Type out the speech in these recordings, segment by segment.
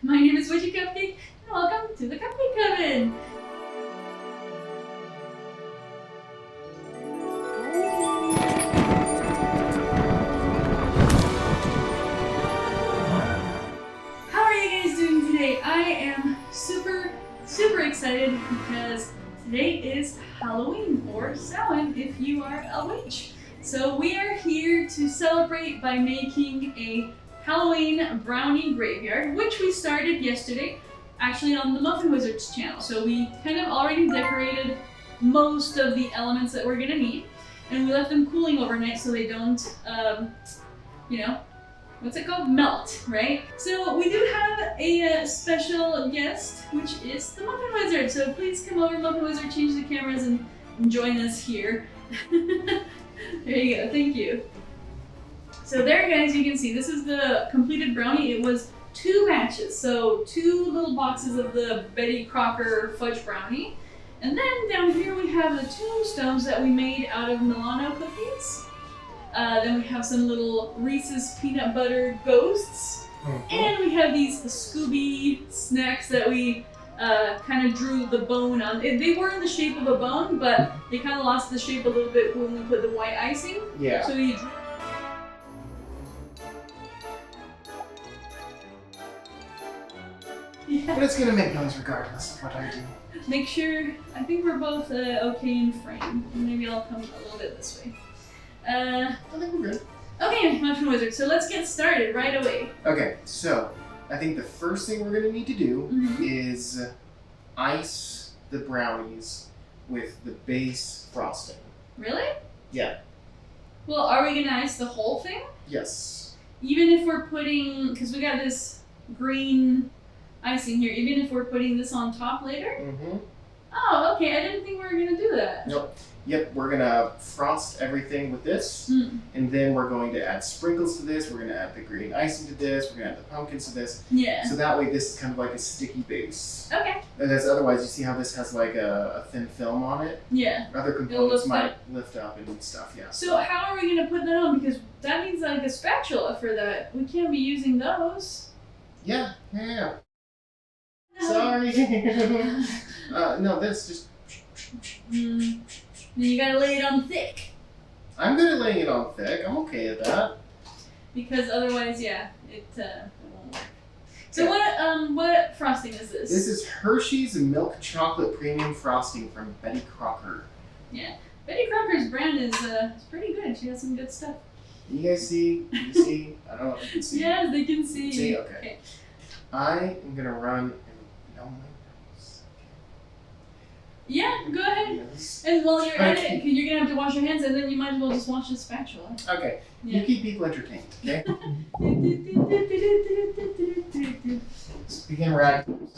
My name is Witchy and welcome to the Cupcake Oven. How are you guys doing today? I am super excited because today is Halloween, or Samhain if you are a witch. So we are here to celebrate by making a Halloween Brownie Graveyard, which we started yesterday, actually on the Muffin Wizard's channel. So we kind of already decorated most of the elements that we're gonna need, and we left them cooling overnight so they don't, what's it called? Melt, right? So we do have a special guest, which is the Muffin Wizard. So please come over, Muffin Wizard, change the cameras and join us here. There you go, thank you. So there, guys, you can see this is the completed brownie. It was 2 batches, so 2 little boxes of the Betty Crocker fudge brownie. And then down here we have the Tombstones that we made out of Milano cookies. Then we have some little Reese's peanut butter ghosts. And we have these Scooby snacks that we kind of drew the bone on. They were in the shape of a bone, but they kind of lost the shape a little bit when we put the white icing. Yeah. So we drew. But it's gonna make noise regardless of what I do. Make sure, I think we're both okay in frame. Maybe I'll come a little bit this way. I think we're good. Okay, Muffin Wizard, so let's get started right away. Okay, so I think the first thing we're gonna need to do is ice the brownies with the base frosting. Really? Yeah. Well, are we gonna ice the whole thing? Yes. Even if we're putting, because we got this green icing here, even if we're putting this on top later? Mm-hmm. Oh, okay, I didn't think we were gonna do that. Nope. Yep, we're gonna frost everything with this, and then we're going to add sprinkles to this, we're gonna add the green icing to this, we're gonna add the pumpkins to this. Yeah. So that way this is kind of like a sticky base. Okay. Because otherwise you see how this has like a thin film on it? Yeah. Other components might lift up and stuff, yeah. So how are we gonna put that on? Because that needs like a spatula for that. We can't be using those. Yeah. Sorry. No, that's just. Then you gotta lay it on thick. I'm good at laying it on thick. I'm okay at that. Because otherwise, yeah, it won't work. So what frosting is this? This is Hershey's Milk Chocolate Premium Frosting from Betty Crocker. Yeah, Betty Crocker's brand is pretty good. She has some good stuff. You guys see? You see? I don't know if you can see. Yes, they can see. See? Okay. I am gonna run and blow my nose. Yeah, go ahead. Yes. And while you're at it, you're gonna have to wash your hands, and then you might as well just wash the spatula. Okay. Yeah. You keep people entertained, okay? Let's begin racking.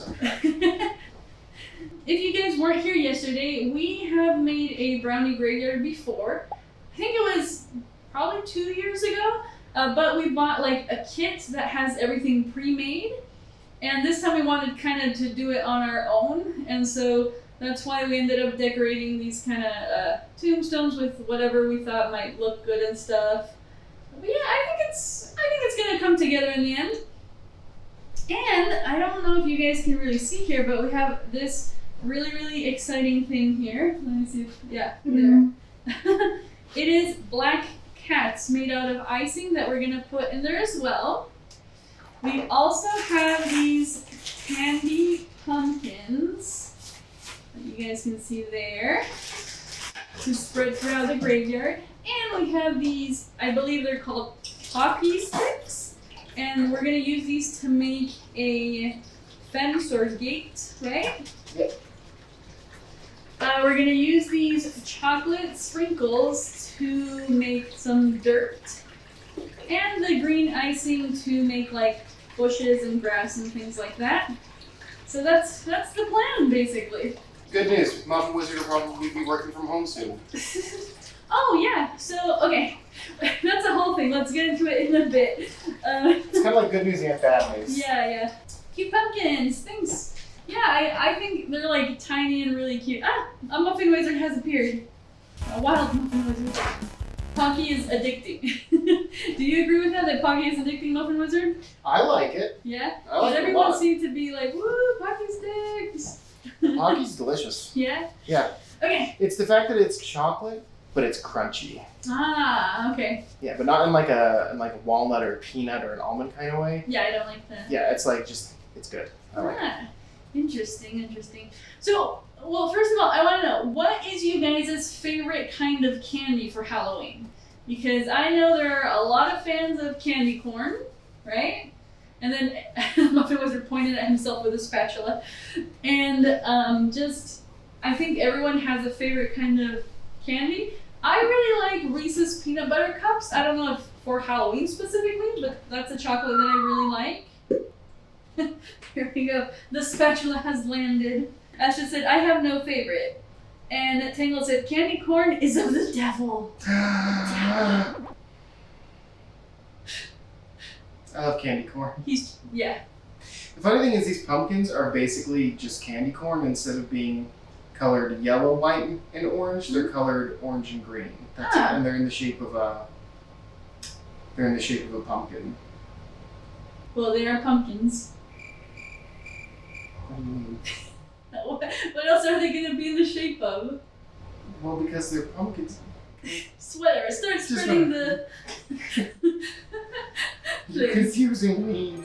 If you guys weren't here yesterday, we have made a brownie graveyard before. I think it was probably 2 years ago, but we bought like a kit that has everything pre-made. And this time we wanted kind of to do it on our own, and so that's why we ended up decorating these kind of tombstones with whatever we thought might look good and stuff. But yeah, I think it's gonna come together in the end. And I don't know if you guys can really see here, but we have this really exciting thing here. Let me see if, yeah, there. It is black cats made out of icing that we're gonna put in there as well. We also have these candy pumpkins that you guys can see there to spread throughout the graveyard. And we have these, I believe they're called poppy sticks. And we're gonna use these to make a fence or gate, right? Yep. We're gonna use these chocolate sprinkles to make some dirt. And the green icing to make like bushes and grass and things like that. So that's the plan, basically. Good news. Muffin Wizard will probably be working from home soon. Oh yeah, so okay. That's a whole thing. Let's get into it in a bit. It's kind of like good news and bad news. Yeah. Cute pumpkins, thanks. Yeah, I think they're like tiny and really cute. Ah, a Muffin Wizard has appeared. A wild Muffin Wizard. Pocky is addicting. Do you agree with that? That Pocky is addicting, Muffin Wizard? I like it. Yeah? I like it a everyone lot. seems to be like, woo, Pocky sticks. Pocky's delicious. Yeah? Yeah. Okay. It's the fact that it's chocolate, but it's crunchy. Ah, okay. Yeah, but not in like a walnut or a peanut or an almond kind of way. Yeah, I don't like that. Yeah, it's like just it's good. I like it. Interesting. So, well, first of all, I want to know, what is you guys' favorite kind of candy for Halloween? Because I know there are a lot of fans of candy corn, right? And then Muffin Wizard pointed at himself with a spatula. And I think everyone has a favorite kind of candy. I really like Reese's Peanut Butter Cups. I don't know if for Halloween specifically, but that's a chocolate that I really like. Here we go. The spatula has landed. Asha said, I have no favorite. And Tangled said, candy corn is of the devil. I love candy corn. Yeah. The funny thing is these pumpkins are basically just candy corn instead of being colored yellow, white, and orange. They're colored orange and green. That's it. And they're in the shape of a pumpkin. Well, they are pumpkins. What do you mean? What else are they going to be in the shape of? Well, because they're pumpkins. Sweater. Start spreading the... You're confusing me.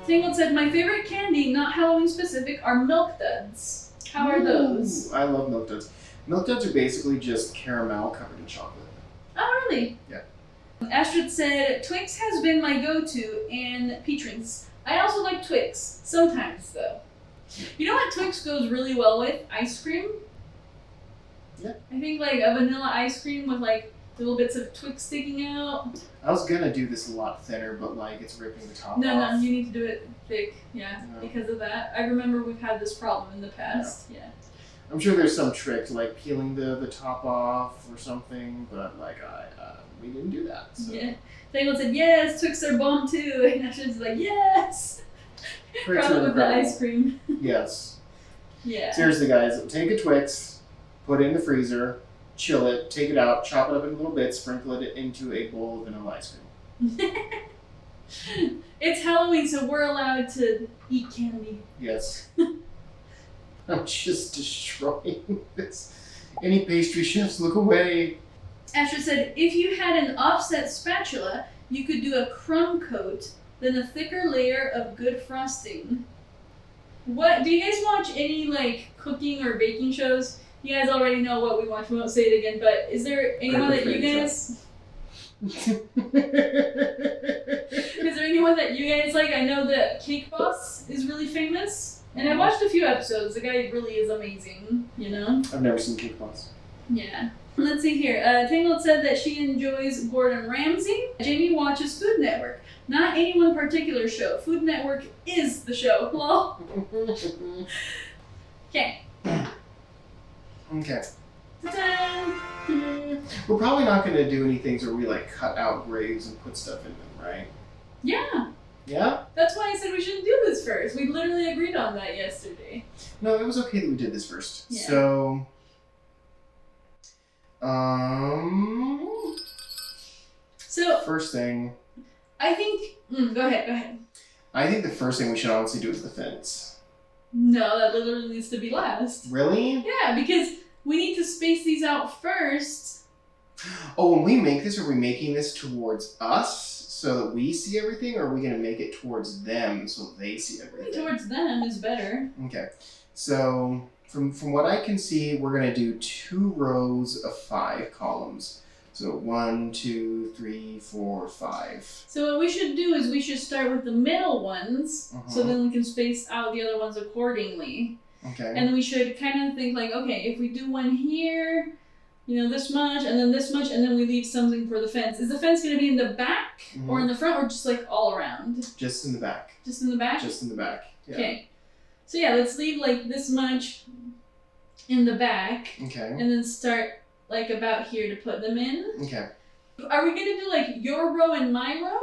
Tangled said, my favorite candy, not Halloween specific, are Milk Duds. How are those? Ooh, I love Milk Duds. Milk Duds are basically just caramel covered in chocolate. Oh, really? Yeah. Astrid said, Twix has been my go-to and peach rings. I also like Twix. Sometimes, though. You know what Twix goes really well with? Ice cream. Yeah. I think like a vanilla ice cream with like little bits of Twix sticking out. I was gonna do this a lot thinner, but like it's ripping the top off. No, you need to do it thick, yeah, No. because of that. I remember we've had this problem in the past, yeah. I'm sure there's some trick to like peeling the top off or something, but like we didn't do that. So. Yeah. Tangled said, yes, Twix are bomb too. And Ashton's like, yes! Twix Problem are with the incredible. ice cream. Yes. Yeah. Seriously, guys, take a Twix, put it in the freezer, chill it, take it out, chop it up in little bits, sprinkle it into a bowl of vanilla ice cream. It's Halloween, so we're allowed to eat candy. Yes. I'm just destroying this. Any pastry chefs, look away. Asher said, if you had an offset spatula, you could do a crumb coat, then a thicker layer of good frosting. What do you guys watch any like cooking or baking shows? You guys already know what we watch. We won't say it again, but is there anyone that you guys is there anyone that you guys like? I know that Cake Boss is really famous. And I watched a few episodes. The guy really is amazing, you know? I've never seen Cake Boss. Yeah. Let's see here. Tangled said that she enjoys Gordon Ramsay. Jamie watches Food Network. Not any one particular show. Food Network is the show. Lol. Okay. Okay. Ta-da! We're probably not going to do any things where we like cut out graves and put stuff in them, right? Yeah. Yeah? That's why I said we shouldn't do this first. We literally agreed on that yesterday. No, it was okay that we did this first. Yeah. So, first thing. I think. Go ahead. I think the first thing we should honestly do is the fence. No, that literally needs to be last. Really? Yeah, because we need to space these out first. Oh, when we make this, are we making this towards us so that we see everything, or are we going to make it towards them so they see everything? Towards them is better. Okay. So, from what I can see, we're going to do 2 rows of 5 columns. So 1, 2, 3, 4, 5. So what we should do is we should start with the middle ones, so then we can space out the other ones accordingly. Okay. And we should kind of think like, okay, if we do one here, you know, this much, and then this much, and then we leave something for the fence. Is the fence going to be in the back, or in the front, or just like all around? Just in the back. Just in the back? Just in the back. Yeah. Okay. So yeah, let's leave like this much in the back. Okay. And then start like about here to put them in. Okay. Are we gonna do like your row and my row?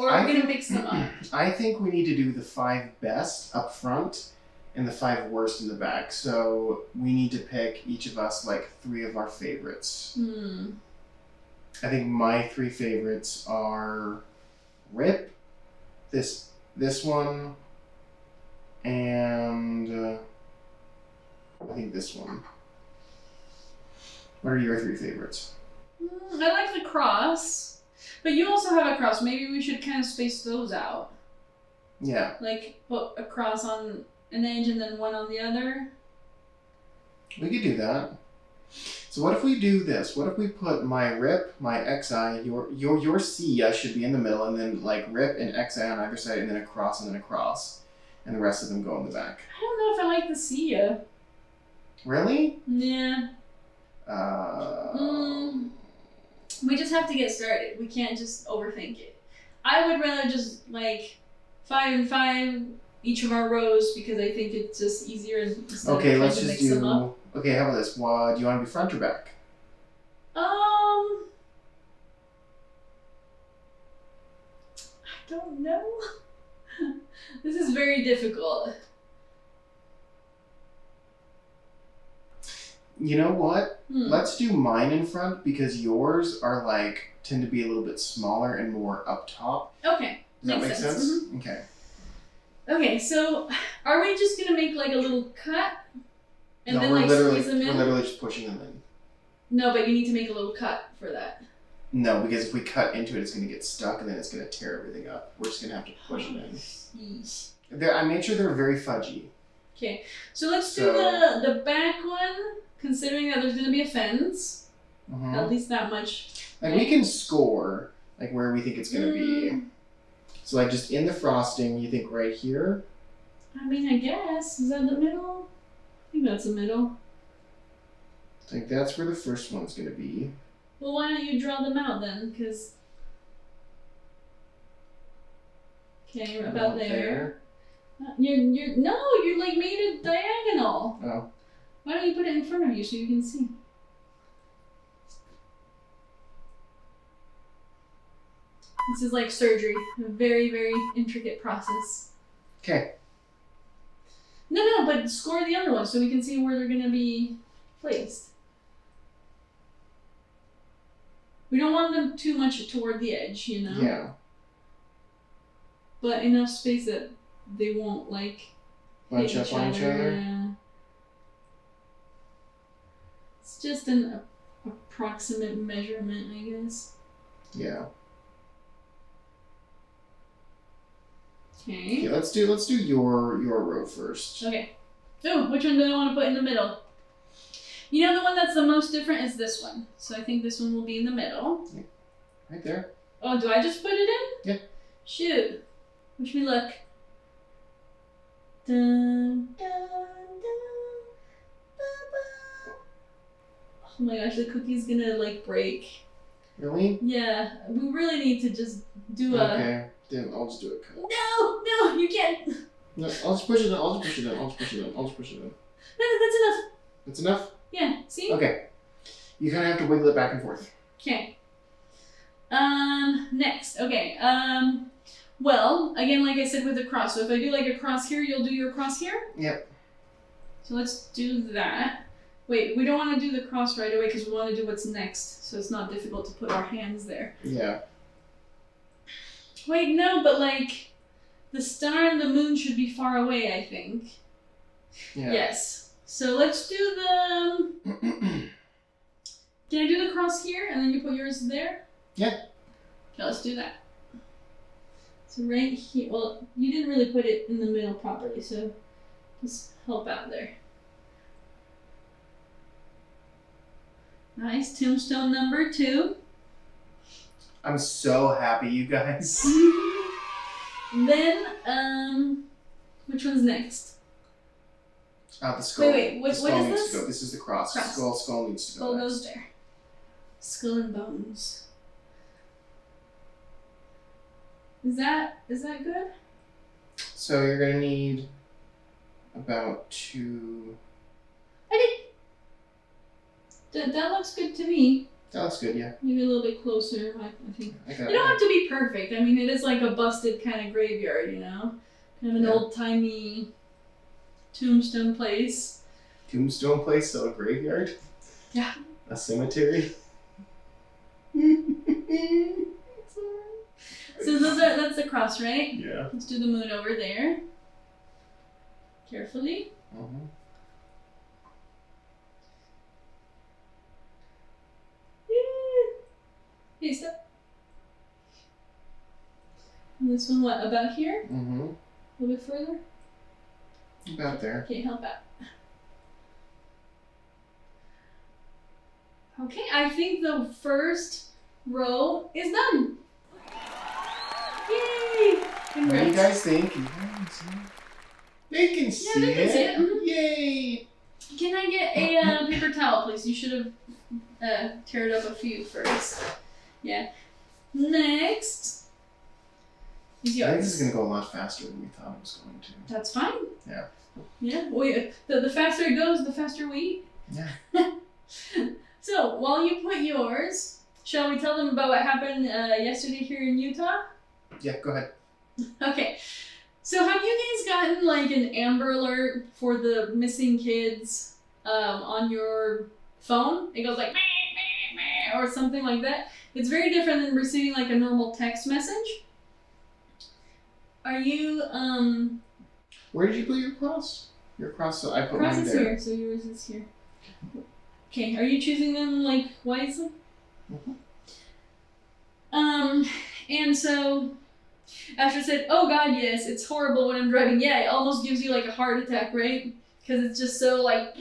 Or are we going to mix them up? I think we need to do the 5 best up front and the 5 worst in the back. So we need to pick each of us like 3 of our favorites. I think my 3 favorites are Rip, this one, and I think this one. What are your 3 favorites? I like the cross, but you also have a cross. Maybe we should kind of space those out. Yeah. Like put a cross on an edge and then one on the other. We could do that. So what if we do this? What if we put my Rip, my XI, your C should be in the middle, and then like Rip and XI on either side, and then a cross and then a cross, and the rest of them go in the back. I don't know if I like the Sia. Really? Yeah. We just have to get started. We can't just overthink it. I would rather just like 5 and 5 each of our rows because I think it's just easier instead okay, of let's trying to just mix them up. Okay, how about this? Do you want to be front or back? I don't know. This is very difficult. You know what? Let's do mine in front because yours are like tend to be a little bit smaller and more up top. Okay. Does that make sense? Mm-hmm. Okay. Okay, so are we just gonna make like a little cut and No, then we're like literally squeeze them in? we're literally just pushing them in. No, but you need to make a little cut for that. No, because if we cut into it, it's going to get stuck and then it's going to tear everything up. We're just going to have to push it in. Yeesh. I made sure they're very fudgy. Okay, so let's do the back one, considering that there's going to be a fence. Mm-hmm. At least that much. Like we can score like where we think it's going to be. So like just in the frosting, you think right here? I mean, I guess. Is that the middle? I think that's the middle. I think that's where the first one's going to be. Well, why don't you draw them out then? Because... Okay, about there. You're like made it diagonal. Oh. Why don't you put it in front of you so you can see? This is like surgery. A very, very intricate process. Okay. No, but score the other ones so we can see where they're going to be placed. We don't want them too much toward the edge, you know? Yeah. But enough space that they won't, like, Bunch hit up each on other. each other? Yeah. It's just an approximate measurement, I guess. Yeah. Okay. Okay, let's do your row first. Okay. Oh, which one do I want to put in the middle? You know, the one that's the most different is this one. So I think this one will be in the middle. Yeah. Right there. Oh, do I just put it in? Yeah. Shoot. Wish me luck. Dun, dun, dun, ba, ba. Oh my gosh, the cookie's gonna like break. Really? Yeah, we really need to just do a... Okay, then I'll just do a cut. No, you can't. No, I'll just push it in. I'll just push it in. No, That's that's enough. That's enough? Yeah, see? Okay. You kind of have to wiggle it back and forth. Okay. Next. Okay. Well, again, like I said with the cross. So if I do like a cross here, you'll do your cross here? Yep. So let's do that. Wait, we don't want to do the cross right away because we want to do what's next. So it's not difficult to put our hands there. Yeah. Wait, no, but like the star and the moon should be far away, I think. Yeah. Yes. So let's do the... Can I do the cross here and then you put yours there? Yeah. Okay, let's do that. So right here, well, you didn't really put it in the middle properly, so just help out there. Nice, tombstone number 2. I'm so happy, you guys. Then, which one's next? The skull. Wait, what is needs this? to go. This is the cross. Cross. Skull needs to go. Skull next. goes there. Skull and bones. Is that good? So you're gonna need about 2. That looks good to me. That looks good, yeah. Maybe a little bit closer, I think. I You got don't have to be perfect. I mean, it is like a busted kind of graveyard, you know? Kind of an old-timey tombstone place. Tombstone place, so a graveyard? Yeah. A cemetery? So that's the cross, right? Yeah. Let's do the moon over there. Carefully. Mm-hmm. Hey, stop. And this one, what, about here? Mm-hmm. A little bit further? About there. Okay, help out. Okay, I think the first row is done. Yay! What do you guys think? They can see they can it. see it. Mhm. Yay! Can I get a paper towel, please? You should have teared up a few first. Yeah. Next is I yours. think this is going to go a lot faster than we thought it was going to. That's fine. Yeah. Yeah. The faster it goes, the faster we eat. Yeah. So, while you put yours, shall we tell them about what happened yesterday here in Utah? Yeah, go ahead. Okay. So, have you guys gotten like an Amber Alert for the missing kids on your phone? It goes like, meh, meh, meh, or something like that. It's very different than receiving like a normal text message. Are you, Where did you put your cross? Your cross, so I put cross mine is there. here, so yours is here. Okay, are you choosing them like wisely? Mhm. And so Asher said, "Oh God, yes, it's horrible when I'm driving. Yeah, it almost gives you like a heart attack, right? Because it's just so like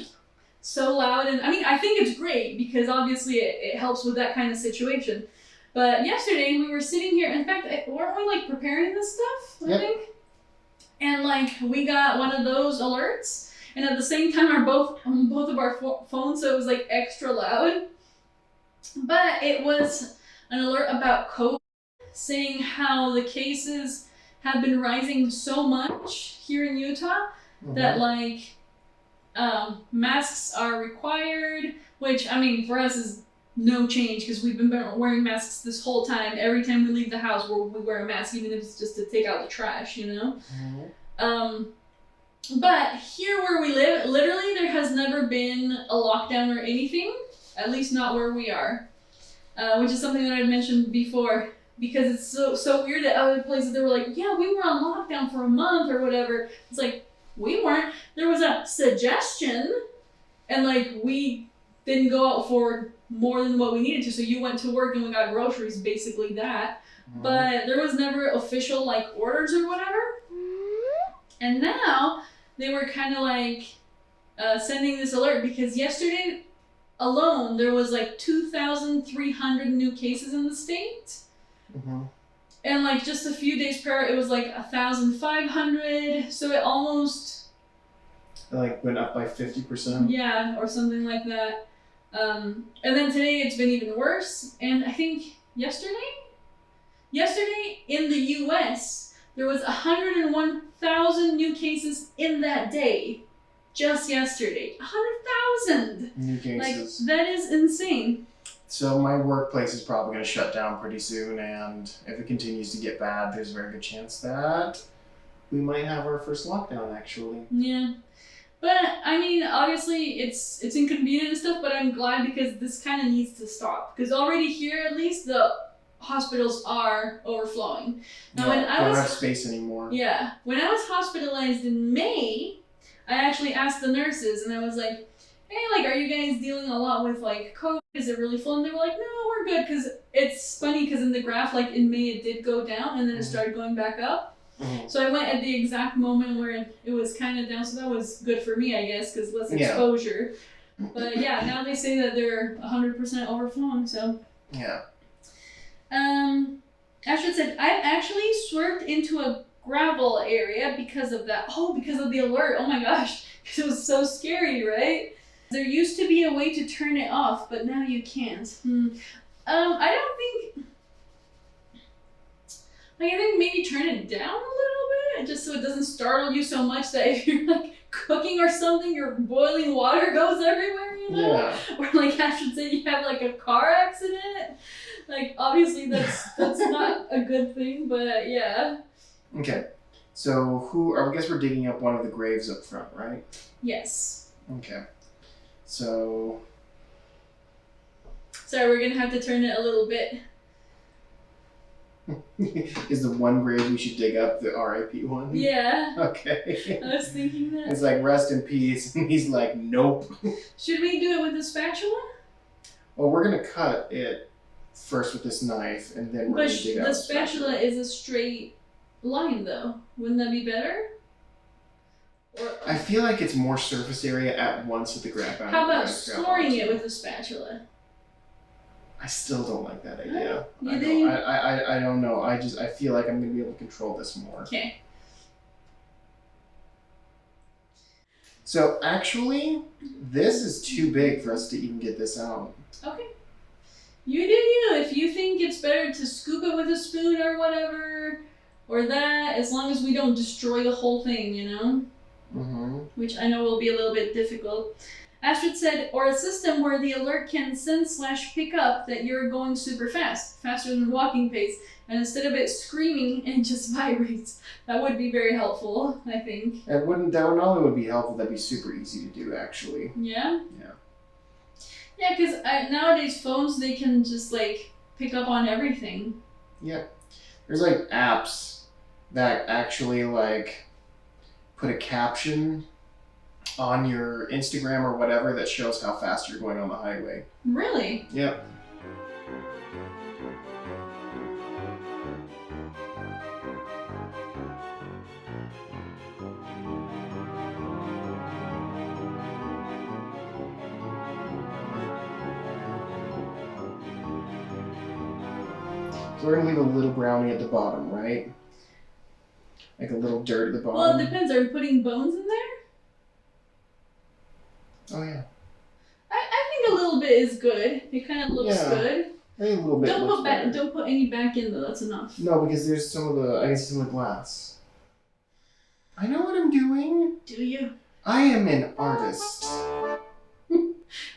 so loud. And I mean, I think it's great because obviously it helps with that kind of situation. But yesterday we were sitting here. In fact, weren't we like preparing this stuff? I Yep. think. And like we got one of those alerts." And at the same time, on both of our phones, so it was like extra loud. But it was an alert about COVID, saying how the cases have been rising so much here in Utah that like masks are required. Which I mean, for us is no change because we've been wearing masks this whole time. Every time we leave the house, we wear a mask, even if it's just to take out the trash, you know. But here where we live, literally there has never been a lockdown or anything, at least not where we are, which is something that I mentioned before, because it's so weird that other places they were like, yeah, we were on lockdown for a month or whatever. It's like, we weren't. There was a suggestion, and like we didn't go out for more than what we needed to, so you went to work and we got groceries, basically that. But there was never official like orders or whatever. And now they were kind of like sending this alert because yesterday alone there was like 2,300 new cases in the state. And like just a few days prior it was like 1,500. So it almost like went up by 50%. Yeah, or something like that. And then today it's been even worse. And I think yesterday in the US there was 101,000 new cases in that day. Just yesterday. 100,000! New cases. Like, that is insane. So my workplace is probably going to shut down pretty soon, and if it continues to get bad, there's a very good chance that we might have our first lockdown, actually. Yeah. But, I mean, obviously, it's inconvenient and stuff, but I'm glad because this kind of needs to stop. Because already here, at least, the hospitals are overflowing. Now, when I don't was have space anymore. Yeah, when I was hospitalized in May, I actually asked the nurses, and I was like, "Hey, like, are you guys dealing a lot with like COVID? Is it really full?" And they were like, "No, we're good." Because it's funny, because in the graph, like in May, it did go down, and then it started going back up. So I went at the exact moment where it was kind of down, so that was good for me, I guess, because less exposure. But yeah, now they say that they're 100% overflowing. So yeah. Ashton said, I've actually swerved into a gravel area because of that. Oh, because of the alert. Oh my gosh. It was so scary, right? There used to be a way to turn it off, but now you can't. I don't think... Like, I think maybe turn it down a little bit, just so it doesn't startle you so much that if you're, like, cooking or something, your boiling water goes everywhere, you know? Yeah. Or like I should say you have like a car accident. Like obviously that's not a good thing, but yeah. Okay. So I guess we're digging up one of the graves up front, right? Yes. Okay. So Sorry, we're gonna have to turn it a little bit. is the one grave we should dig up the RIP one? Yeah. Okay. I was thinking that. It's like rest in peace, and he's like, nope. Should we do it with a spatula? Well, we're gonna cut it first with this knife, and then we're But gonna dig out the spatula is a straight line, though. Wouldn't that be better? Or I feel like it's more surface area at once with the grab. how about scoring it with a spatula? I still don't like that idea. You do? I don't know. I feel like I'm gonna be able to control this more. Okay. So actually, this is too big for us to even get this out. Okay. You do you. If you think it's better to scoop it with a spoon or whatever, or that, as long as we don't destroy the whole thing, you know? Mm-hmm. Which I know will be a little bit difficult. Astrid said, or a system where the alert can sense/pick up that you're going super fast, faster than walking pace, and instead of it screaming, it just vibrates. That would be very helpful, I think. That not only would be helpful, that'd be super easy to do, actually. Yeah? Yeah. Yeah, because nowadays phones, they can just, like, pick up on everything. Yeah. There's, like, apps that actually, like, put a caption on your Instagram or whatever that shows how fast you're going on the highway. Really? Yep. So we're gonna leave a little brownie at the bottom, right? Like a little dirt at the bottom. Well, it depends. Are we putting bones in there? Oh yeah. I think a little bit is good. It kind of looks Yeah. good. I think a little bit. Don't put any back in though. That's enough. No, because there's I can see some of the glass. I know what I'm doing. Do you? I am an artist.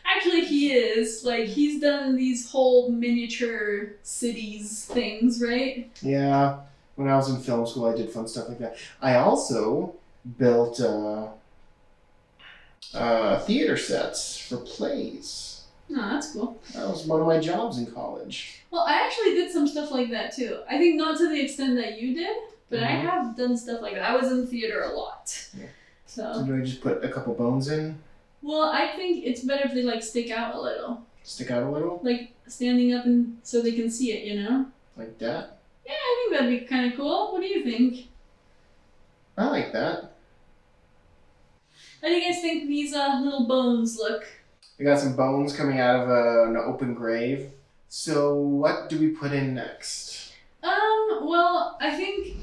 Actually, he is. Like, he's done these whole miniature cities things, right? Yeah. When I was in film school, I did fun stuff like that. I also built theater sets for plays. Oh, that's cool. That was one of my jobs in college. Well, I actually did some stuff like that too. I think not to the extent that you did, but I Mhm. have done stuff like that. I was in theater a lot. Yeah. So, So do I just put a couple bones in? well, I think it's better if they like stick out a little. Stick out a little? Like standing up and so they can see it, you know? Like that? Yeah, I think that'd be kind of cool. What do you think? I like that. How do you guys think these little bones look? We got some bones coming out of an open grave. So what do we put in next? Well, I think...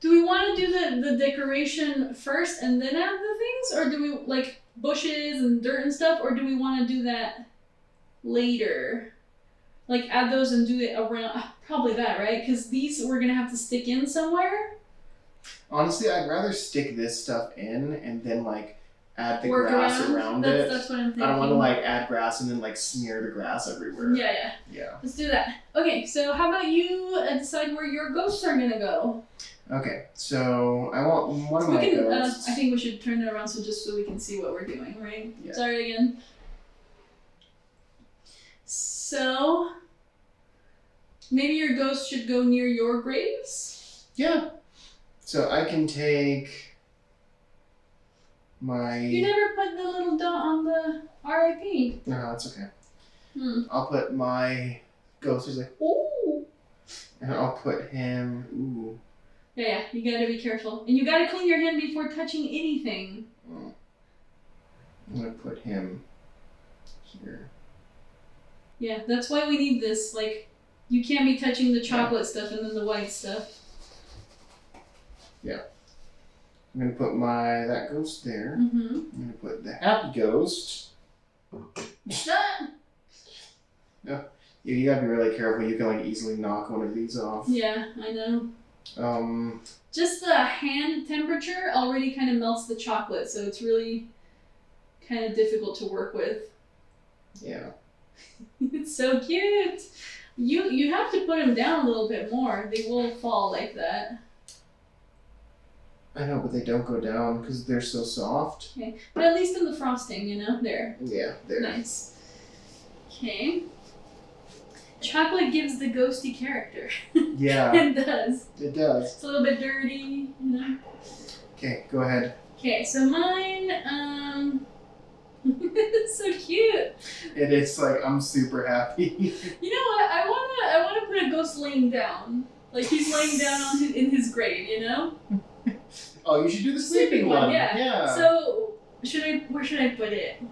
Do we want to do the decoration first and then add the things? Or do we, like, bushes and dirt and stuff? Or do we want to do that later? Like, add those and do it around... Probably that, right? Because these we're going to have to stick in somewhere. Honestly, I'd rather stick this stuff in and then, like, add the Work grass around it. That's what I'm thinking. I don't want to, like, add grass and then, like, smear the grass everywhere. Yeah. Yeah. Let's do that. Okay, so how about you decide where your ghosts are going to go? Okay, so I want one of We my can, ghosts. I think we should turn it around so we can see what we're doing, right? Yeah. Sorry again. So, maybe your ghost should go near your graves? Yeah. So I can take my... You never put the little dot on the RIP. No, that's okay. I'll put my ghost, who's like, ooh. and I'll put him... Ooh. Yeah, you gotta be careful. And you gotta clean your hand before touching anything. I'm gonna put him here. Yeah, that's why we need this. Like, you can't be touching the chocolate stuff and then the white stuff. Yeah. I'm gonna put that ghost there. Mm-hmm. I'm gonna put the happy ghost. Yeah, you gotta be really careful. You can like easily knock one of these off. Yeah, I know. Just the hand temperature already kind of melts the chocolate, so it's really kind of difficult to work with. Yeah. It's so cute. You have to put them down a little bit more. They will fall like that. I know, but they don't go down because they're so soft. Okay, but at least in the frosting, you know, there. Yeah, there. Nice. Okay. Chocolate gives the ghosty character. Yeah. It does. It does. It's a little bit dirty, you know. Okay, go ahead. Okay, so mine, it's so cute. And it's like, I'm super happy. You know what? I wanna put a ghost laying down. Like he's laying down in his grave, you know? Oh, you should do the sleeping one. Yeah. So where should I put it?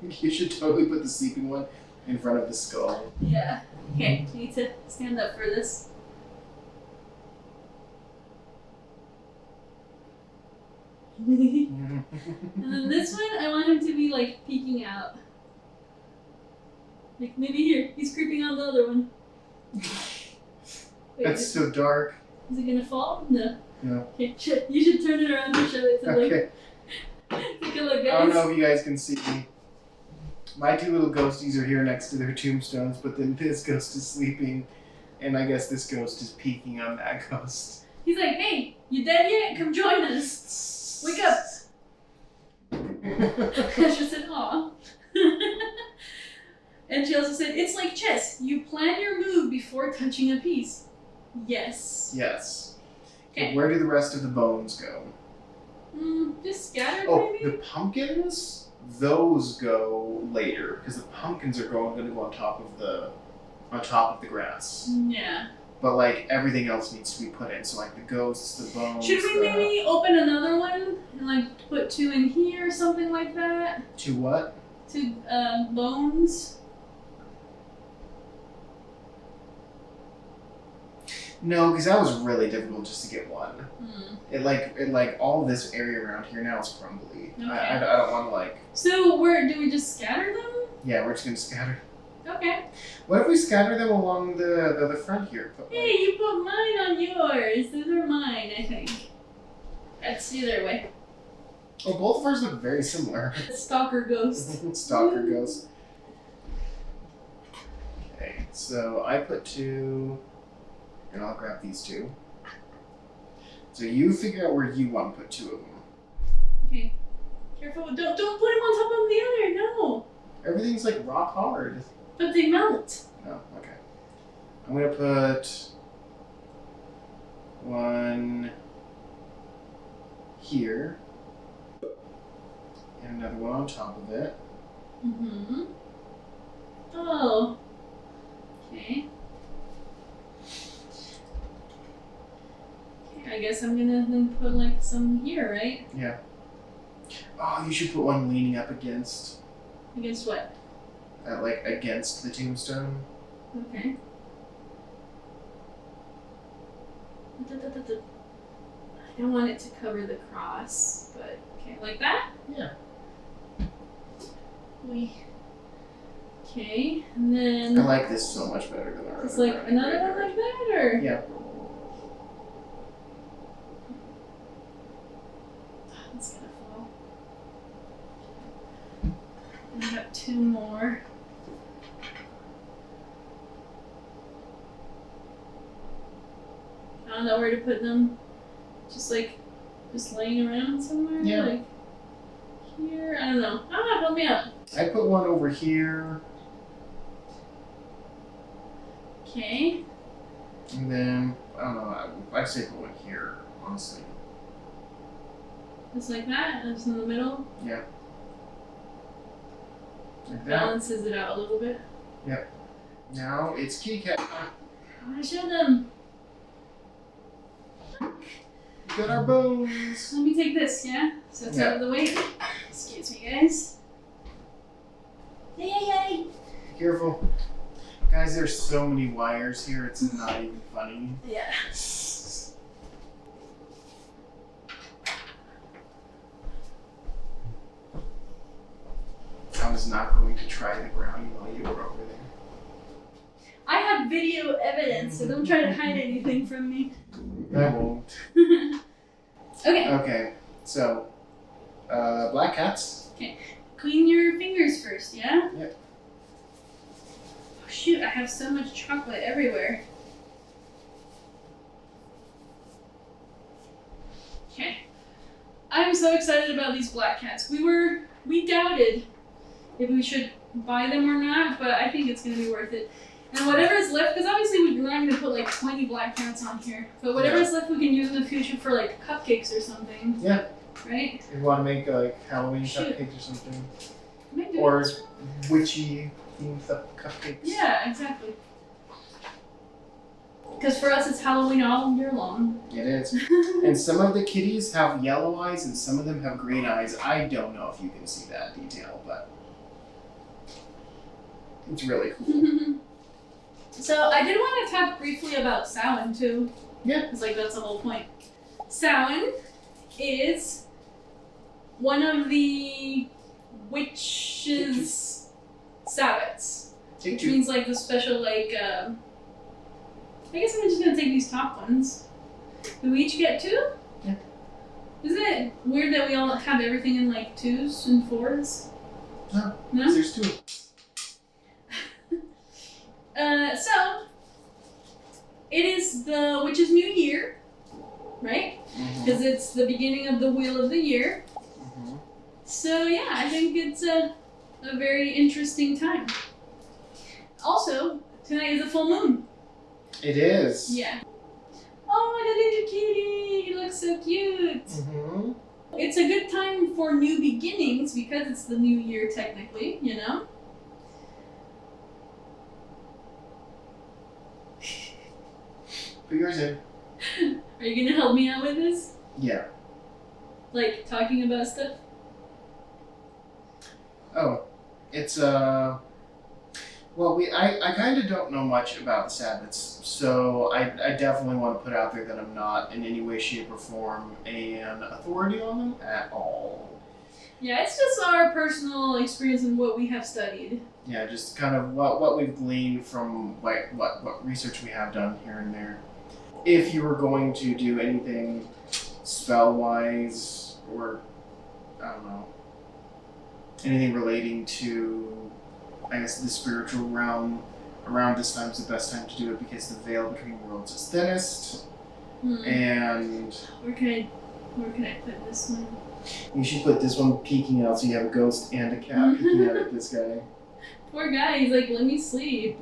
You should totally put the sleeping one in front of the skull. Yeah. Okay, you need to stand up for this. And then this one, I want him to be like peeking out. Like maybe here, he's creeping on the other one. Wait, That's so dark. Is it gonna fall? No. No. Okay, you should turn it around and show it to Okay. Take a look, guys. I don't know if you guys can see me. My two little ghosties are here next to their tombstones, but then this ghost is sleeping, and I guess this ghost is peeking on that ghost. He's like, hey, you dead yet? Come join us. Wake up. She said, aw. And she also said, it's like chess. You plan your move before touching a piece. Yes. Yes. Okay. Where do the rest of the bones go? Just scattered, Oh, maybe? the pumpkins? Those go later, because the pumpkins are going to go on top of the grass. Yeah. But like everything else needs to be put in. So like the ghosts, the bones. Should we maybe open another one and like put 2 in here or something like that? To what? 2 bones. No, because that was really difficult just to get one. Hmm. It like all this area around here now is crumbly. Okay. I don't want to like. So where do we just scatter them? Yeah, we're just gonna scatter. Okay. What if we scatter them along the front here? Put, Hey, you put mine on yours. Those are mine, I think. That's the other way. Oh, both of ours look very similar. Stalker ghost. Stalker ghost. Okay, so I put 2, and I'll grab these 2. So you figure out where you want to put 2 of them. Okay. Careful. Don't put them on top of the other. No. Everything's like rock hard. But they melt. Oh, okay. I'm gonna put 1 here, and another one on top of it. Mm-hmm. Oh. Okay. I guess I'm gonna then put like some here, right? Yeah. Oh, you should put one leaning up against. Against what? Like against the tombstone. Okay. I don't want it to cover the cross, but okay, like that? Yeah. Okay, and then I like this so much better than our it's other like brownie another graveyard. one like that, or? Yeah. It's gonna fall. And I got 2 more. I don't know where to put them. Just laying around somewhere? Yeah. Like here? I don't know. Help me out. I put one over here, Okay. and then I don't know. I'd say put one here, honestly. Just like that, and it's in the middle. Yeah. Like that. Balances it out a little bit. Yep. Now it's kitty cat. I want to show them. We got our bones. Let me take this, yeah? So it's Yeah. out of the way. Excuse me, guys. Hey. Be careful. Guys, there's so many wires here, it's not even funny. Yeah. I was not going to try the brownie while you were over there. I have video evidence, so don't try to hide anything from me. I won't. Okay. Okay, so, black cats. Okay. Clean your fingers first, yeah? Yep. Oh, shoot, I have so much chocolate everywhere. Okay. I'm so excited about these black cats. We doubted if we should buy them or not, but I think it's going to be worth it. And whatever is left, because obviously we're not going to put like 20 black cats on here, but whatever is left we can use in the future for like cupcakes or something. Yeah. Right? If you want to make like Halloween cupcakes or something. Or witchy themed cupcakes. Yeah, exactly. Because for us it's Halloween all year long. It is. And some of the kitties have yellow eyes and some of them have green eyes. I don't know if you can see that detail, but it's really cool. So I did want to talk briefly about Samhain too. Yeah. Because like that's the whole point. Samhain is one of the witches' Sabbats. Which means like the special like I guess I'm just gonna take these top ones. Do we each get 2? Yeah. Isn't it weird that we all have everything in like 2s and 4s? No. No? There's 2. So it is the witch's new year, right? Because it's the beginning of the wheel of the year. So yeah, I think it's a very interesting time. Also, tonight is a full moon. It is. Yeah. Oh, the little kitty! He looks so cute. It's a good time for new beginnings because it's the new year technically, you know? Put yours in. Are you gonna help me out with this? Yeah. Like, talking about stuff? Oh. It's, well, I kind of don't know much about the Sabbats, so I definitely want to put out there that I'm not in any way, shape, or form an authority on them at all. Yeah, it's just our personal experience and what we have studied. Yeah, just kind of what we've gleaned from like what research we have done here and there. If you were going to do anything spell-wise or, I don't know, anything relating to, I guess, the spiritual realm, around this time is the best time to do it because the veil between worlds is thinnest. And where can I put this one? You should put this one peeking out so you have a ghost and a cat peeking out at this guy. Poor guy, he's like, let me sleep.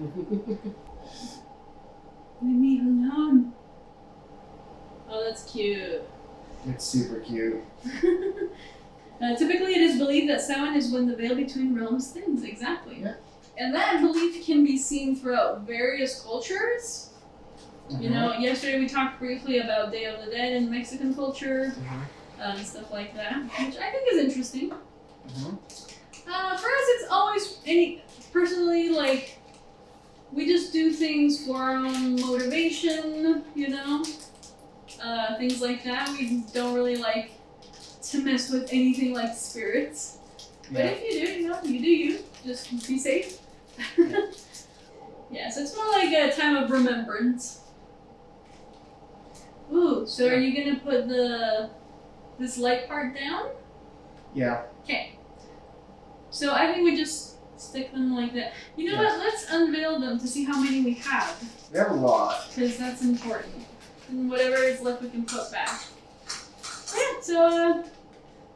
Leave me alone. Oh, that's cute. It's super cute. Typically, it is believed that Samhain is when the veil between realms thins. Exactly. Yeah. And that belief can be seen throughout various cultures. You know, yesterday we talked briefly about Day of the Dead in Mexican culture, and stuff like that, which I think is interesting. For us, it's always personally like we just do things for our own motivation, you know, things like that. We don't really like to mess with anything like spirits. But if you do, you know, you do you. Just be safe. Yeah, so it's more like a time of remembrance. Ooh, so are you gonna put this light part down? Yeah. Okay. So I think we just stick them like that. You know what? Let's unveil them to see how many we have. We have a lot. Because that's important. And whatever is left we can put back. Yeah, so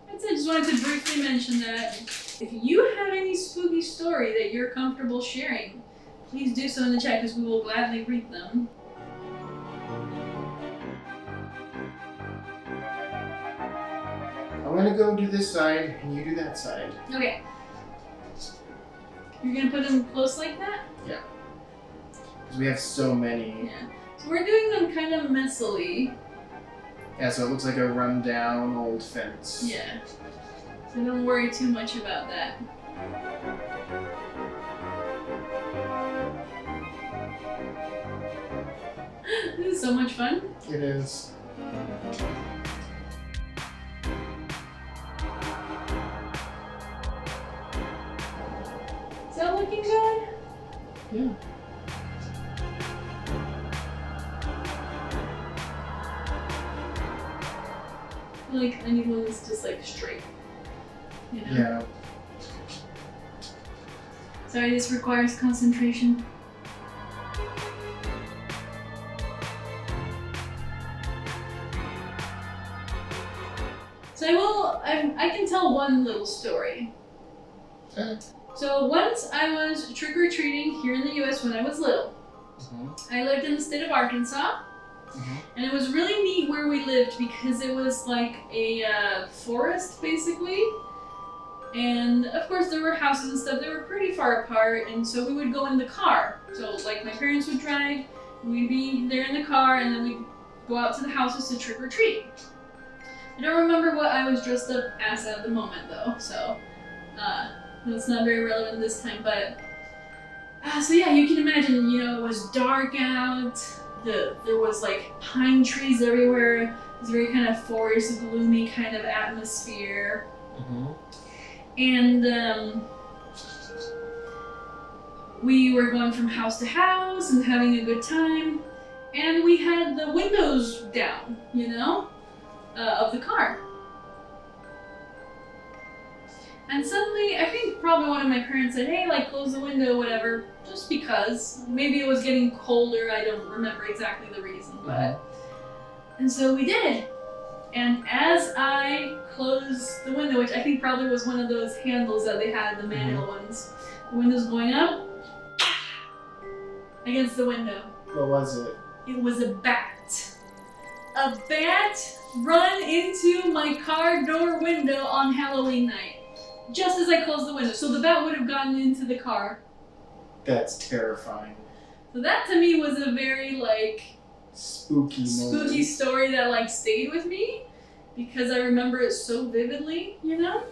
that's it. Just wanted to briefly mention that. If you have any spooky story that you're comfortable sharing, please do so in the chat because we will gladly read them. I'm gonna go do this side and you do that side. Okay. You're gonna put them close like that? Yeah. Because we have so many. Yeah. So we're doing them kind of messily. Yeah, so it looks like a run-down old fence. Yeah. So don't worry too much about that. This is so much fun. It is. Is that looking good? Yeah. feel like I need one that's just like straight. You know? Yeah. Sorry, this requires concentration. So I can tell one little story. Okay. So once I was trick-or-treating here in the US when I was little. I lived in the state of Arkansas. And it was really neat where we lived because it was like a forest basically. And of course there were houses and stuff that were pretty far apart, and so we would go in the car. So like my parents would drive, we'd be there in the car, and then we'd go out to the houses to trick-or-treat. I don't remember what I was dressed up as at the moment though, so that's not very relevant this time, but so yeah, you can imagine, you know, it was dark out, there was like pine trees everywhere, it was very kind of forest, gloomy kind of atmosphere. And we were going from house to house and having a good time, and we had the windows down, you know, of the car. And suddenly, I think probably one of my parents said, hey, like, close the window, whatever, just because. Maybe it was getting colder, I don't remember exactly the reason, but... And so we did. And as I closed the window, which I think probably was one of those handles that they had, the manual ones, the window's going up, against the window. What was it? It was a bat. A bat run into my car door window on Halloween night. Just as I closed the window. So the bat would have gotten into the car. That's terrifying. So that to me was a very like... spooky story that like stayed with me because I remember it so vividly, you know?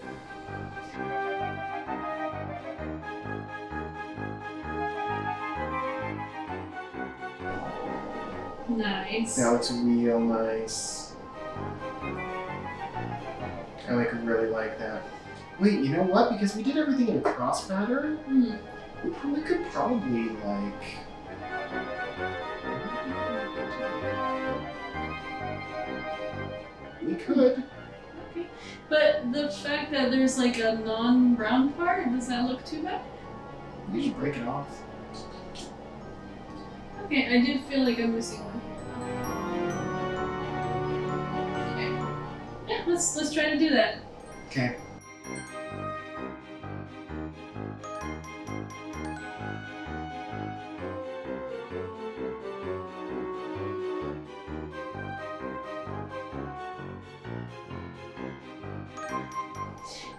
Nice. That looks real nice. I really like that. Wait, you know what? Because we did everything in a cross pattern, we could probably like... We could. Okay. But the fact that there's like a non-brown part, does that look too bad? You should break it off. Okay, I did feel like I'm missing one here. Okay. Yeah, let's try to do that. Okay.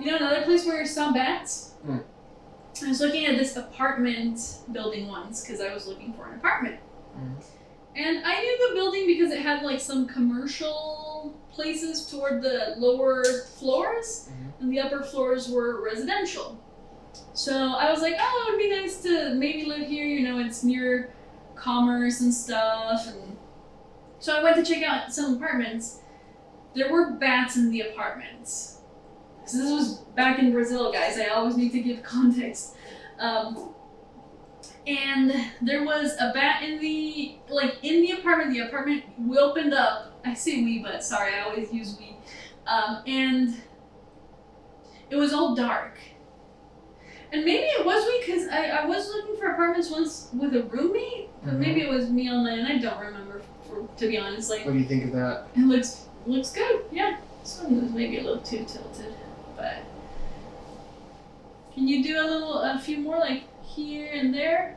You know another place where I saw bats? I was looking at this apartment building once because I was looking for an apartment. And I knew the building because it had like some commercial places toward the lower floors, and the upper floors were residential. So I was like, oh, it would be nice to maybe live here, you know, it's near commerce and stuff. And so I went to check out some apartments. There were bats in the apartments. So this was back in Brazil, guys. I always need to give context. And there was a bat in the apartment. The apartment, we opened up. I say we, but sorry, I always use we. And it was all dark. And maybe it was we, because I was looking for apartments once with a roommate, but maybe it was me on my own. I don't remember, to be honest. Like, what do you think of that? It looks good, yeah. This one was maybe a little too tilted, but can you do a few more, like here and there?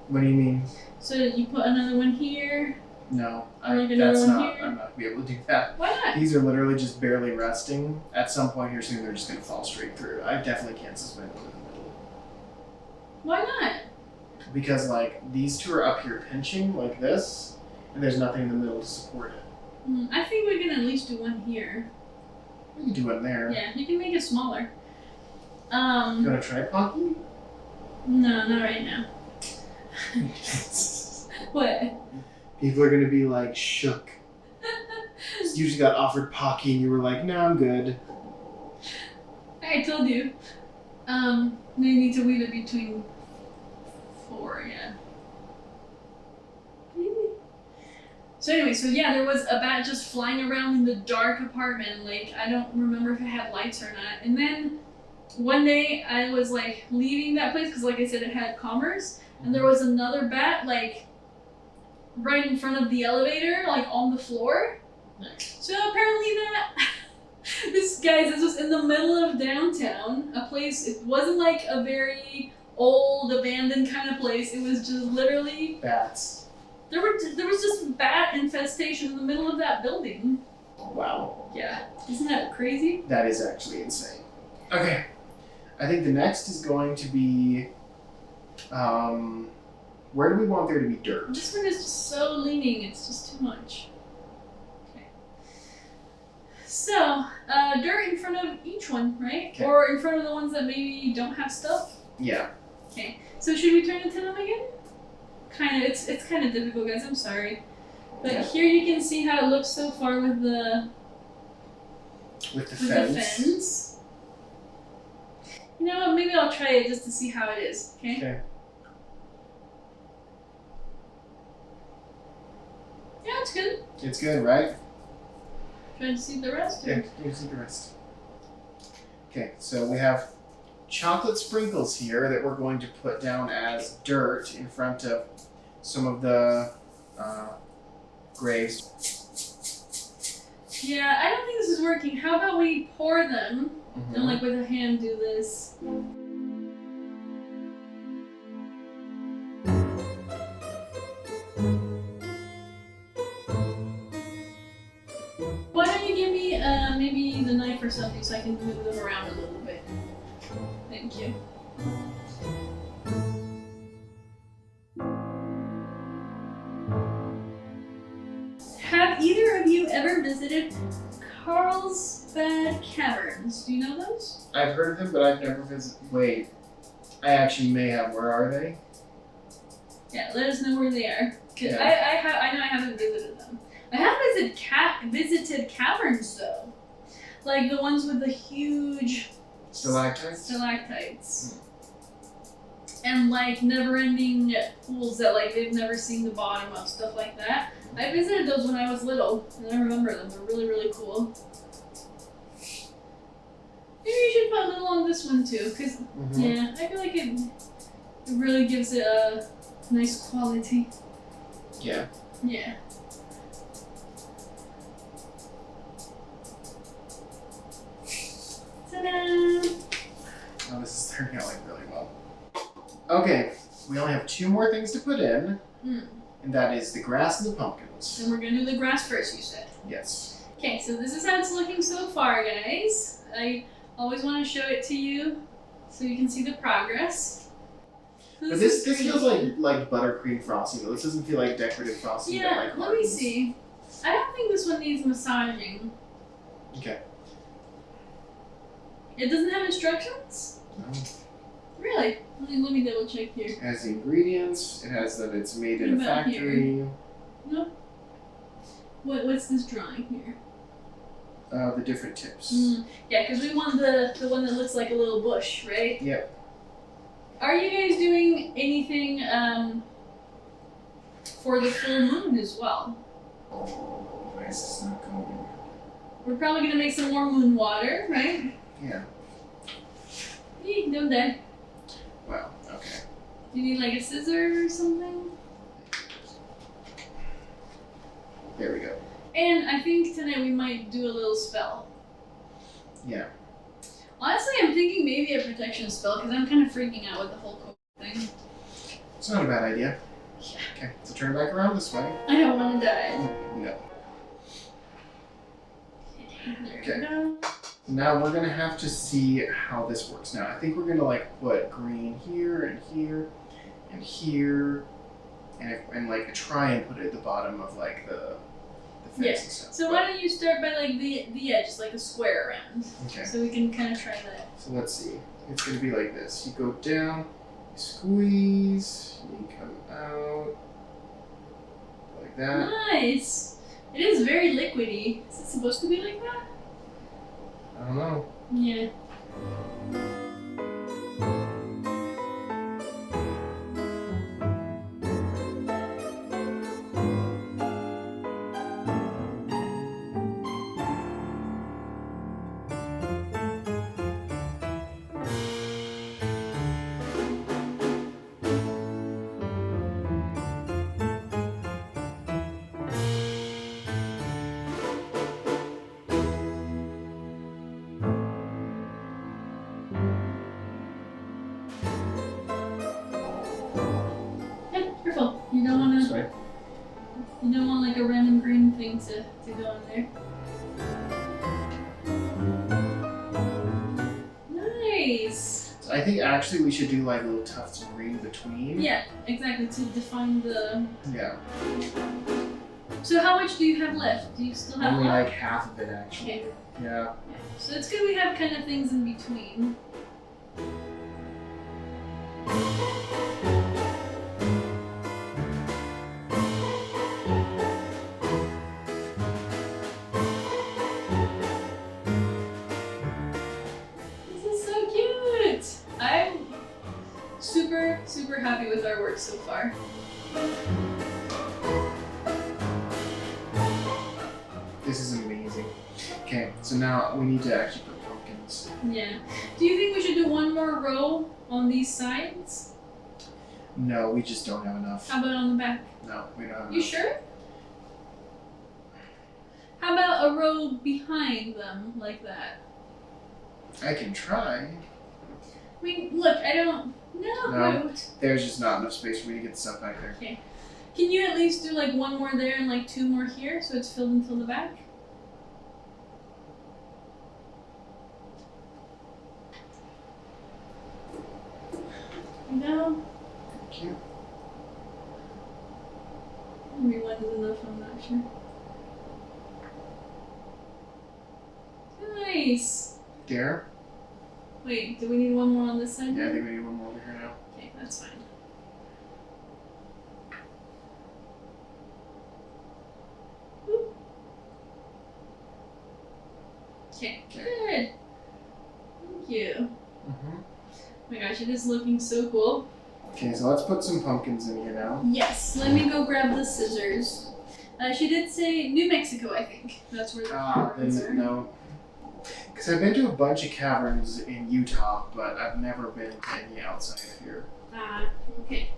What do you mean? So you put another one here. No, Here? I'm not gonna be able to do that. Why not? These are literally just barely resting. At some point here soon, they're just gonna fall straight through. I definitely can't suspend them in the middle. Why not? Because like these two are up here pinching like this, and there's nothing in the middle to support it. I think we can at least do one here. We can do it there. Yeah, you can make it smaller. You wanna try Pocky? No, not right now. What? People are gonna be like shook. You usually got offered Pocky and you were like, no, I'm good. I told you. You need to weave it between 4, yeah. So anyway, so yeah, there was a bat just flying around in the dark apartment. Like, I don't remember if it had lights or not. And then one day I was like leaving that place because, like I said, it had commerce, and there was another bat like right in front of the elevator, like on the floor. Nice. So apparently that this was in the middle of downtown, a place. It wasn't like a very old abandoned kind of place. It was just literally Bats. there was just bat infestation in the middle of that building. Wow. Yeah, isn't that crazy? That is actually insane. Okay. I think the next is going to be, where do we want there to be dirt? This one is just so leaning, it's just too much. Okay. So, dirt in front of each one, right? Okay. Or in front of the ones that maybe don't have stuff? Yeah. Okay. So should we turn it to them again? Kind of, it's kind of difficult, guys, I'm sorry. But Yeah. here you can see how it looks so far with the fence. You know what, maybe I'll try it just to see how it is, okay? Okay. Yeah, it's good. It's good, right? Trying to see the rest? Or? Yeah, you see the rest. Okay, so we have chocolate sprinkles here that we're going to put down as dirt in front of some of the graves. Yeah, I don't think this is working. How about we pour them Mhm. and like with a hand do this? Why don't you give me maybe the knife or something so I can move them around a little bit? Thank you. Have either of you ever visited Carlsbad Caverns? Do you know those? I've heard of them, but I've never visited. Wait, I actually may have. Where are they? Yeah, let us know where they are. 'Cause Yeah. I know I haven't visited them. I have visited caverns though, like the ones with the huge stalactites, and like never-ending pools that like they've never seen the bottom of, stuff like that. I visited those when I was little, and I remember them. They're really, really cool. Maybe you should put a little on this one too, because yeah, I feel like it really gives it a nice quality. Yeah. Yeah. Ta-da! Oh, this is turning out like really well. Okay, we only have two more things to put in, and that is the grass and the pumpkins. And we're gonna do the grass first, you said. Yes. Okay, so this is how it's looking so far, guys. I always want to show it to you so you can see the progress. So But this is feels green. like buttercream frosting though. This doesn't feel like decorative frosting. Yeah, like let me see. I don't think this one needs massaging. Okay. It doesn't have instructions? No. Really? Let me double check here. It has the ingredients. It has that it's made in a What about factory. No. What's this drawing here? The different tips. Yeah, because we want the one that looks like a little bush, right? Yep. Are you guys doing anything for the full moon as well? Why is this not going? We're probably gonna make some more moon water, right? Yeah. Don't die. Wow. Okay. Do you need like a scissor or something? There we go. And I think tonight we might do a little spell. Yeah. Honestly, I'm thinking maybe a protection spell because I'm kind of freaking out with the whole COVID thing. It's not a bad idea. Yeah. Okay. So turn back around this way. I don't want to die. No. There Okay. we go. Now we're gonna have to see how this works. Now I think we're gonna like put green here and here and here, and like try and put it at the bottom of like the fence and stuff. So why don't you start by like the edge, just like a square around, Okay. so we can kind of try that. So let's see. It's gonna be like this. You go down, you squeeze, you come out like that. Nice. It is very liquidy. Is it supposed to be like that? I don't know. Yeah. to go in there. Nice! So I think actually we should do like little tufts of green between. Yeah, exactly, to define the... Yeah. So how much do you have left? Do you still have Only left? like half of it actually. Okay. Yeah. So it's good we have kind of things in between. This is so cute! I'm super happy with our work so far. This is amazing. Okay, so now we need to actually put pumpkins. Yeah. Do you think we should do one more row on these sides? No, we just don't have enough. How about on the back? No, we don't have You enough. sure? How about a row behind them, like that? I can try. I mean, look, I don't... No. There's just not enough space for me to get the stuff back there. Okay. Can you at least do like one more there and like two more here so it's filled until the back? No? Thank you. Maybe one is enough, I'm not sure. Nice! There? Wait, do we need one more on this side? Yeah, I think we need one more over here now. Okay, that's fine. Whoop. Okay, good. Thank you. Mm-hmm. Oh my gosh, it is looking so cool. Okay, so let's put some pumpkins in here now. Yes, let me go grab the scissors. She did say New Mexico, I think. That's where the caverns are. Then no. Because I've been to a bunch of caverns in Utah, but I've never been to any outside of here. Ah, okay.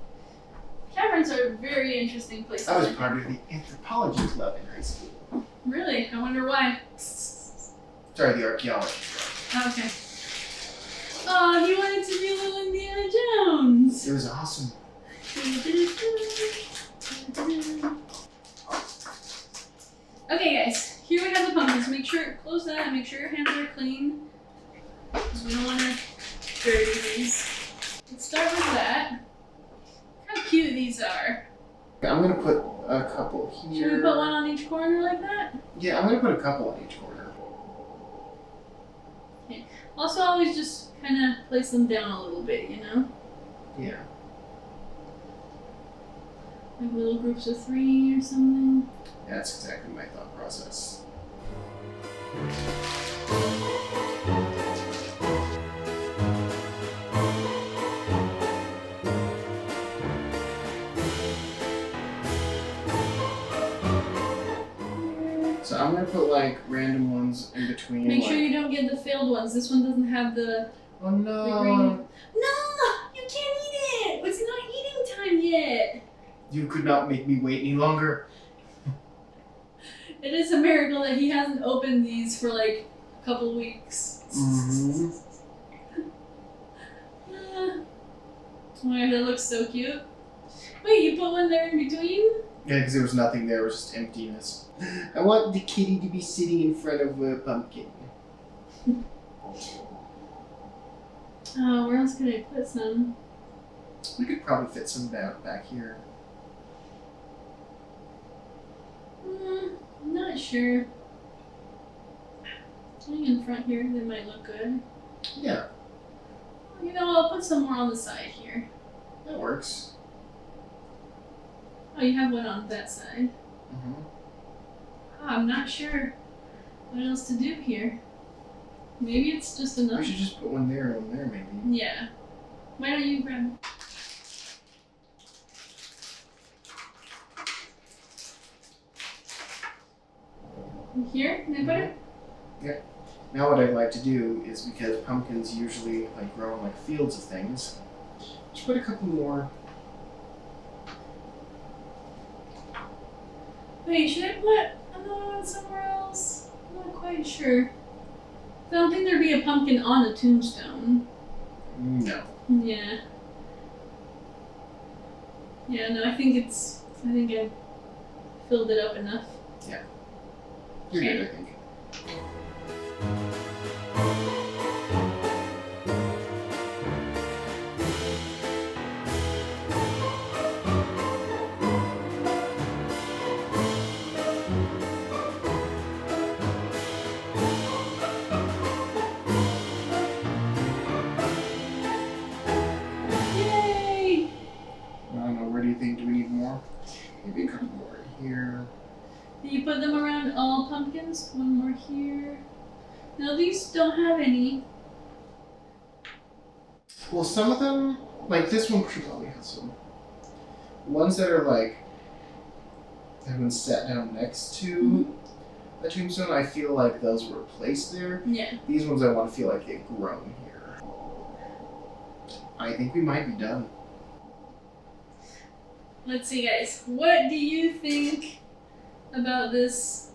Caverns are a very interesting place. I was part of the anthropology club in high school. Really? I wonder why. Sorry, the archaeology club. Okay. Oh, he wanted to be a little Indiana Jones. It was awesome. Okay, guys. Here we have the pumpkins. Make sure, close that, and make sure your hands are clean. Because we don't want to dirty these. Let's start with that. Look how cute these are. I'm going to put a couple here. Should we put one on each corner like that? Yeah, I'm going to put a couple on each corner. Okay. Also, always just kind of place them down a little bit, you know? Yeah. Like little groups of 3 or something. That's exactly my thought process. So I'm gonna put like random ones in between. Make like... sure you don't get the failed ones. This one doesn't have the Oh no! the green. No! You can't eat it! It's not eating time yet! You could not make me wait any longer. It is a miracle that he hasn't opened these for like a couple weeks. Mm-hmm. Oh my god, that looks so cute. Wait, you put one there in between? Yeah, because there was nothing there. It was just emptiness. I want the kitty to be sitting in front of a pumpkin. Oh, where else could I put some? We could probably fit some back here. I'm not sure. Something in front here, they might look good. Yeah, You know, I'll put some more on the side here. that works. Oh, you have one on that side. Mm-hmm. Oh, I'm not sure what else to do here. Maybe it's just enough. We should just put one there and one there, maybe. Yeah. Why don't you grab? Here? Can I put it? Yeah. Now what I'd like to do is, because pumpkins usually like grow in like fields of things, just put a couple more. Wait, should I put another one somewhere else? I'm not quite sure. I don't think there'd be a pumpkin on a tombstone. No. Yeah. Yeah, no, I think I filled it up enough. Yeah. You're good, I think. Yay! I don't know, where do you think? Do we need more? Maybe a couple more here. Did you put them around all pumpkins? One more here. No, these don't have any. Well, some of them, like this one should probably have some. Ones that are like, have been sat down next to a tombstone, I feel like those were placed there. Yeah. These ones I want to feel like they've grown here. I think we might be done. Let's see, guys. What do you think about this?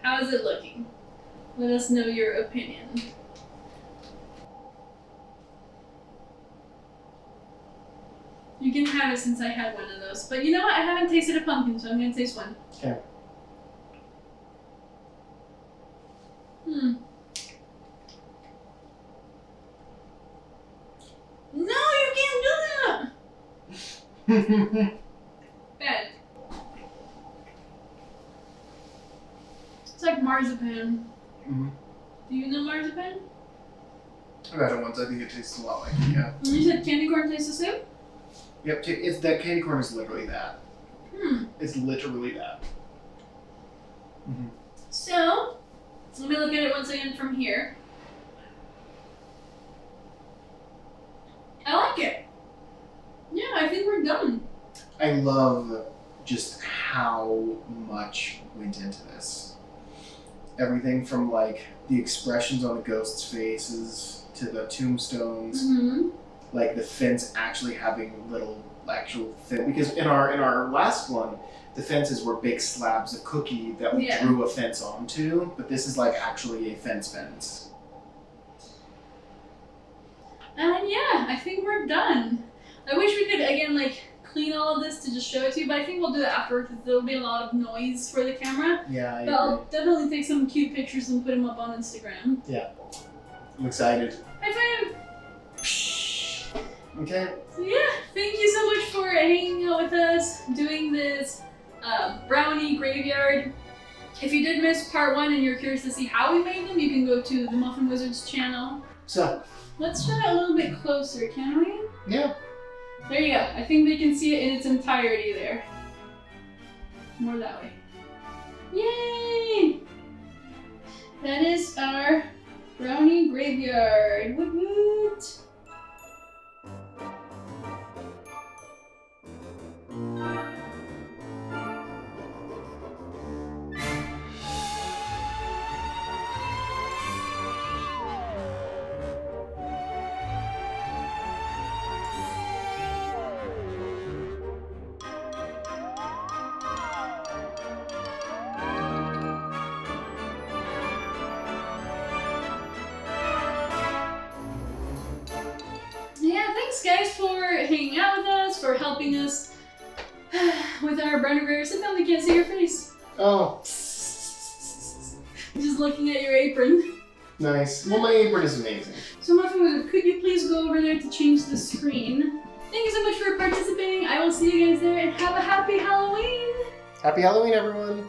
How is it looking? Let us know your opinion. You can have it since I had one of those. But you know what? I haven't tasted a pumpkin, so I'm going to taste one. Okay. No, you can't do that! Bad. It's like marzipan. Mm-hmm. Do you know marzipan? I've had it once. I think it tastes a lot like it, yeah. And you said candy corn tastes the same? Yep, it's that candy corn is literally that. It's literally that. Mm-hmm. So, let me look at it once again from here. I like it. Yeah, I think we're done. I love just how much went into this. Everything from like the expressions on the ghosts' faces to the tombstones, like the fence actually having little actual fence. Because in our last one, the fences were big slabs of cookie that we drew a fence onto, but this is like actually a fence. And yeah, I think we're done. I wish we could again like clean all of this to just show it to you, but I think we'll do that afterwards because there'll be a lot of noise for the camera. Yeah, but I'll definitely take some cute pictures and put them up on Instagram. Yeah, I'm excited. High five! Okay. So yeah, thank you so much for hanging out with us, doing this brownie graveyard. If you did miss part 1 and you're curious to see how we made them, you can go to the Muffin Wizards channel. So, let's show it a little bit closer, can we? Yeah. There you go. I think they can see it in its entirety there. More that way. Yay! That is our brownie graveyard. Woot woot! Thanks guys for hanging out with us, for helping us with our brownie graveyard. Sit down, they can't see your face. Oh. Just looking at your apron. Nice. Well, my apron is amazing. So Muffin Wizard, could you please go over there to change the screen? Thank you so much for participating. I will see you guys there and have a happy Halloween. Happy Halloween, everyone.